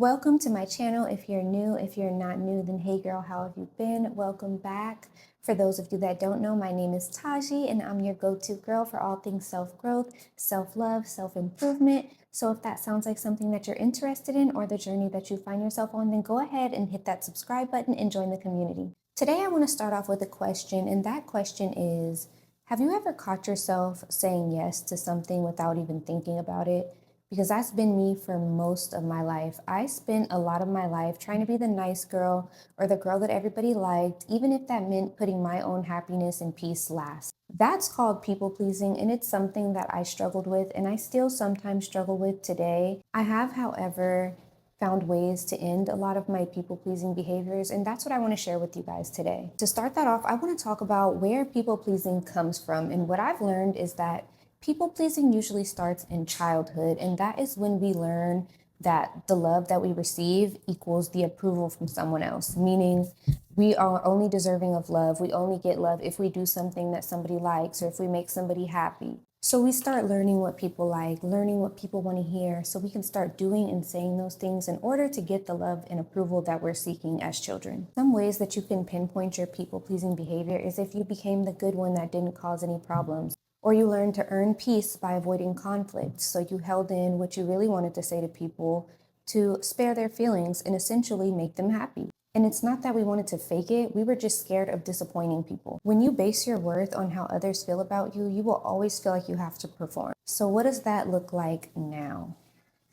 Welcome to my channel. If you're new, if you're not new, then hey girl, how have you been? Welcome back. For those of you that don't know, my name is Taji and I'm your go-to girl for all things self-growth, self-love, self-improvement. So if that sounds like something that you're interested in or the journey that you find yourself on, then go ahead and hit that subscribe button and join the community. Today I want to start off with a question, and that question is, have you ever caught yourself saying yes to something without even thinking about it? Because that's been me for most of my life. I spent a lot of my life trying to be the nice girl or the girl that everybody liked, even if that meant putting my own happiness and peace last. That's called people pleasing, and it's something that I struggled with and I still sometimes struggle with today. I have, however, found ways to end a lot of my people pleasing behaviors, and that's what I want to share with you guys today. To start that off, I want to talk about where people pleasing comes from, and what I've learned is that people pleasing usually starts in childhood, and that is when we learn that the love that we receive equals the approval from someone else, meaning we are only deserving of love. We only get love if we do something that somebody likes or if we make somebody happy. So we start learning what people like, learning what people want to hear, so we can start doing and saying those things in order to get the love and approval that we're seeking as children. Some ways that you can pinpoint your people-pleasing behavior is if you became the good one that didn't cause any problems, or you learned to earn peace by avoiding conflict. So you held in what you really wanted to say to people to spare their feelings and essentially make them happy. And it's not that we wanted to fake it, we were just scared of disappointing people. When you base your worth on how others feel about you, you will always feel like you have to perform. So what does that look like now?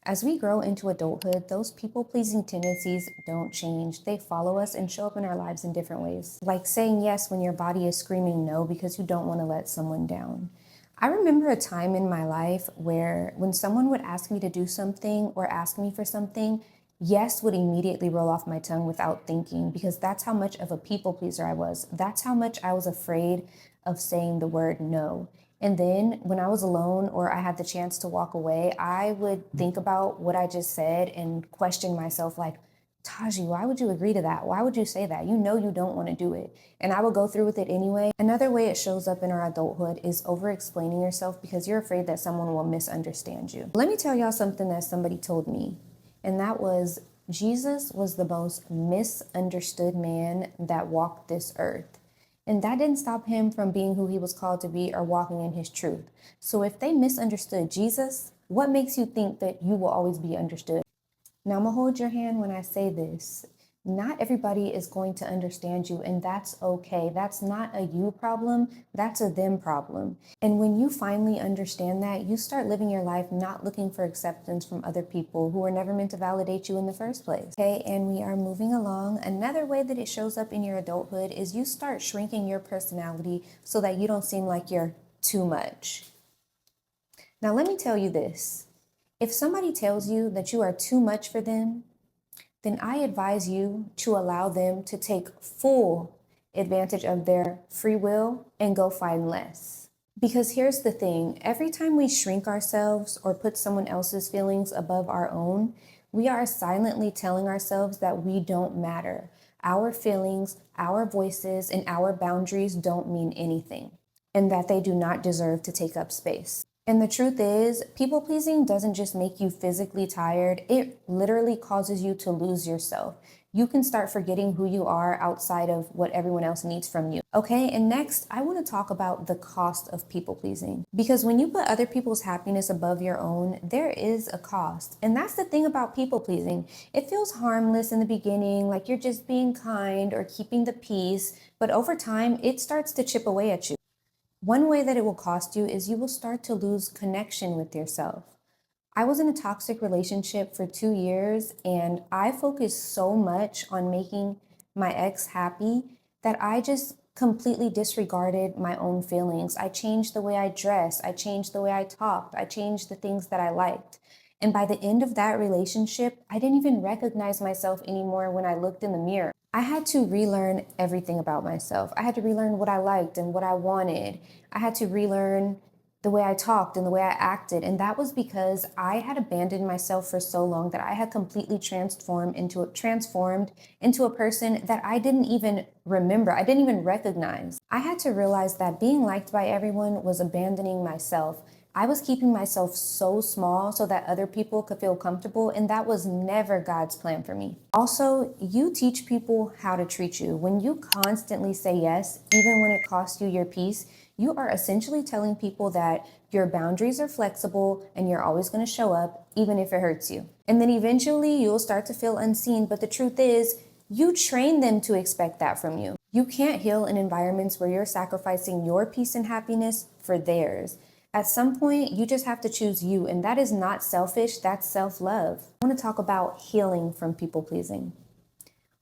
As we grow into adulthood, those people-pleasing tendencies don't change. They follow us and show up in our lives in different ways. Like saying yes when your body is screaming no because you don't want to let someone down. I remember a time in my life where when someone would ask me to do something or ask me for something, yes would immediately roll off my tongue without thinking, because that's how much of a people pleaser I was. That's how much I was afraid of saying the word no. And then when I was alone or I had the chance to walk away, I would think about what I just said and question myself like, Taji, why would you agree to that? Why would you say that? You know you don't want to do it. And I would go through with it anyway. Another way it shows up in our adulthood is over-explaining yourself because you're afraid that someone will misunderstand you. Let me tell y'all something that somebody told me, and that was Jesus was the most misunderstood man that walked this earth. And that didn't stop him from being who he was called to be or walking in his truth. So if they misunderstood Jesus, what makes you think that you will always be understood? Now, I'm gonna hold your hand when I say this. Not everybody is going to understand you, and that's okay. That's not a you problem, that's a them problem. And when you finally understand that, you start living your life not looking for acceptance from other people who were never meant to validate you in the first place. Okay, and we are moving along. Another way that it shows up in your adulthood is you start shrinking your personality so that you don't seem like you're too much. Now, let me tell you this. If somebody tells you that you are too much for them, then I advise you to allow them to take full advantage of their free will and go find less. Because here's the thing, every time we shrink ourselves or put someone else's feelings above our own, we are silently telling ourselves that we don't matter. Our feelings, our voices, and our boundaries don't mean anything, and that they do not deserve to take up space. And the truth is, people pleasing doesn't just make you physically tired, it literally causes you to lose yourself. You can start forgetting who you are outside of what everyone else needs from you. Okay, and next, I want to talk about the cost of people pleasing. Because when you put other people's happiness above your own, there is a cost. And that's the thing about people pleasing. It feels harmless in the beginning, like you're just being kind or keeping the peace, but over time, it starts to chip away at you. One way that it will cost you is you will start to lose connection with yourself. I was in a toxic relationship for 2 years, and I focused so much on making my ex happy that I just completely disregarded my own feelings. I changed the way I dressed, I changed the way I talked, I changed the things that I liked. And by the end of that relationship, I didn't even recognize myself anymore when I looked in the mirror. I had to relearn everything about myself. I had to relearn what I liked and what I wanted. I had to relearn the way I talked and the way I acted. And that was because I had abandoned myself for so long that I had completely transformed into a person that I didn't even remember. I didn't even recognize. I had to realize that being liked by everyone was abandoning myself. I was keeping myself so small so that other people could feel comfortable, and that was never God's plan for me. Also, you teach people how to treat you. When you constantly say yes, even when it costs you your peace, you are essentially telling people that your boundaries are flexible and you're always going to show up, even if it hurts you. And then eventually you'll start to feel unseen, but the truth is, you train them to expect that from you. You can't heal in environments where you're sacrificing your peace and happiness for theirs. At some point, you just have to choose you, and that is not selfish, that's self-love. I want to talk about healing from people pleasing.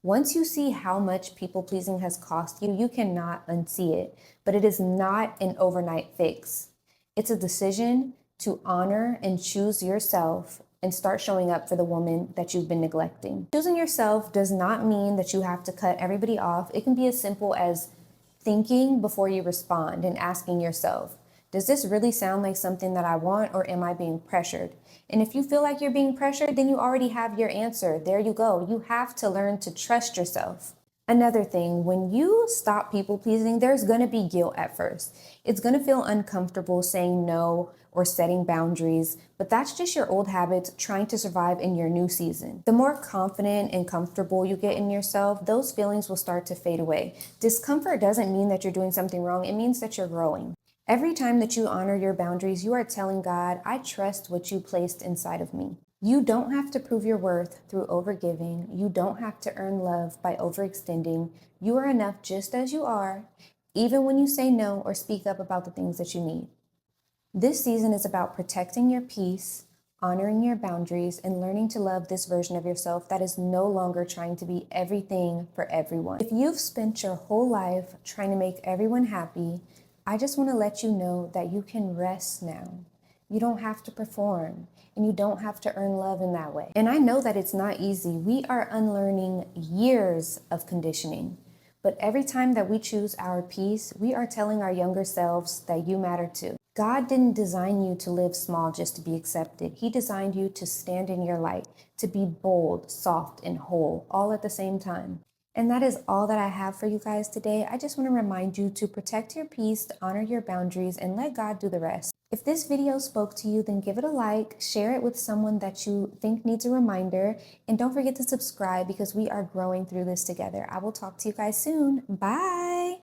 Once you see how much people pleasing has cost you, you cannot unsee it, but it is not an overnight fix. It's a decision to honor and choose yourself and start showing up for the woman that you've been neglecting. Choosing yourself does not mean that you have to cut everybody off. It can be as simple as thinking before you respond and asking yourself, does this really sound like something that I want, or am I being pressured? And if you feel like you're being pressured, then you already have your answer. There you go. You have to learn to trust yourself. Another thing, when you stop people pleasing, there's going to be guilt at first. It's going to feel uncomfortable saying no or setting boundaries, but that's just your old habits trying to survive in your new season. The more confident and comfortable you get in yourself, those feelings will start to fade away. Discomfort doesn't mean that you're doing something wrong. It means that you're growing. Every time that you honor your boundaries, you are telling God, I trust what you placed inside of me. You don't have to prove your worth through overgiving. You don't have to earn love by overextending. You are enough just as you are, even when you say no or speak up about the things that you need. This season is about protecting your peace, honoring your boundaries, and learning to love this version of yourself that is no longer trying to be everything for everyone. If you've spent your whole life trying to make everyone happy, I just want to let you know that you can rest now. You don't have to perform, and you don't have to earn love in that way. And I know that it's not easy. We are unlearning years of conditioning. But every time that we choose our peace, we are telling our younger selves that you matter too. God didn't design you to live small just to be accepted. He designed you to stand in your light, to be bold, soft, and whole, all at the same time. And that is all that I have for you guys today. I just want to remind you to protect your peace, to honor your boundaries, and let God do the rest. If this video spoke to you, then give it a like, share it with someone that you think needs a reminder, and don't forget to subscribe because we are growing through this together. I will talk to you guys soon. Bye.